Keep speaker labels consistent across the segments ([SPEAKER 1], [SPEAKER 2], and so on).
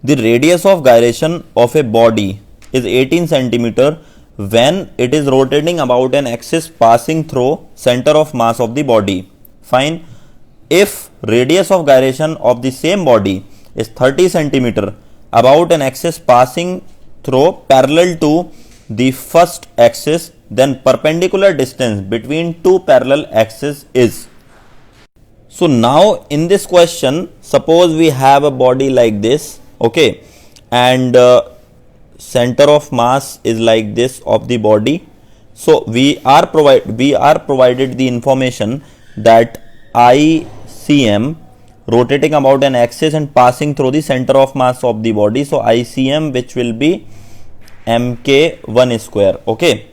[SPEAKER 1] The radius of gyration of a body is 18 centimeter when it is rotating about an axis passing through center of mass of the body. Fine. If radius of gyration of the same body is 30 centimeter about an axis passing through parallel to the first axis, then perpendicular distance between two parallel axes is. So now in this question, suppose we have a body like this, okay, and center of mass is like this of the body. So we are provided the information that ICM rotating about an axis and passing through the center of mass of the body. So ICM, which will be mk1 square, okay,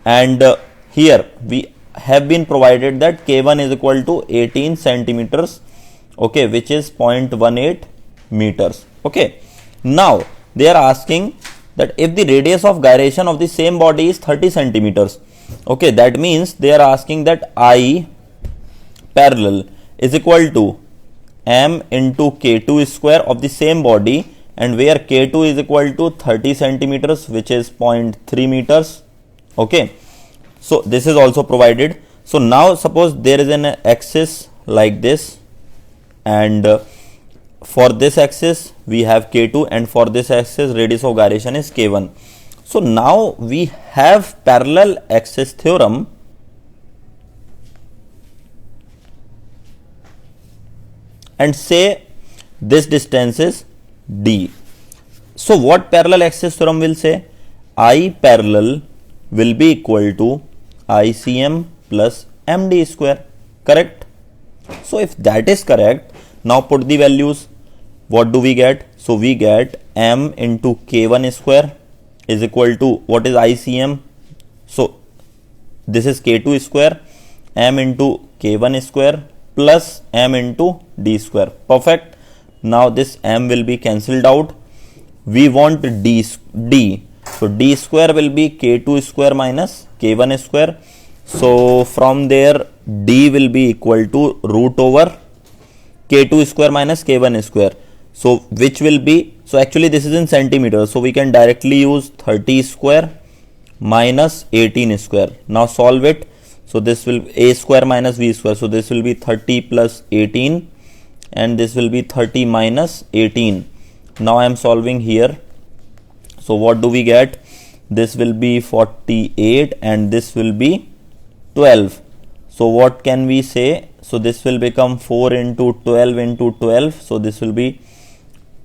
[SPEAKER 1] and here we have been provided that k1 is equal to 18 centimeters, okay, which is 0.18 meters, okay. Now they are asking that if the radius of gyration of the same body is 30 centimeters, okay, that means they are asking that I parallel is equal to m into k2 square of the same body, and where k2 is equal to 30 centimeters, which is 0.3 meters, okay. So this is also provided. So now suppose there is an axis like this, and for this axis we have k2, and for this axis radius of gyration is k1. So now we have parallel axis theorem, and say this distance is d. So what parallel axis theorem will say? I parallel will be equal to ICM plus MD square, correct? So if that is correct, now put the values. What do we get? So we get m into k1 square is equal to, what is ICM? So this is k2 square, m into k1 square plus m into d square. Perfect. Now this m will be cancelled out. We want d. So d square will be k2 square minus k1 square. So from there d will be equal to root over k2 square minus k1 square. So which will be, so actually this is in centimeters, so we can directly use 30 square minus 18 square. Now solve it. So this will a square minus b square. So this will be 30 plus 18, and this will be 30 minus 18. Now I am solving here. So what do we get? This will be 48 and this will be 12. So what can we say? So this will become 4 into 12 into 12. So this will be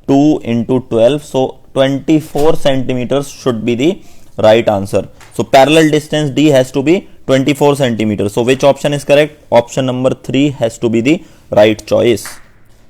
[SPEAKER 1] 2 into 12. So 24 centimeters should be the right answer. So parallel distance D has to be 24 centimeters. So which option is correct? Option number 3 has to be the right choice.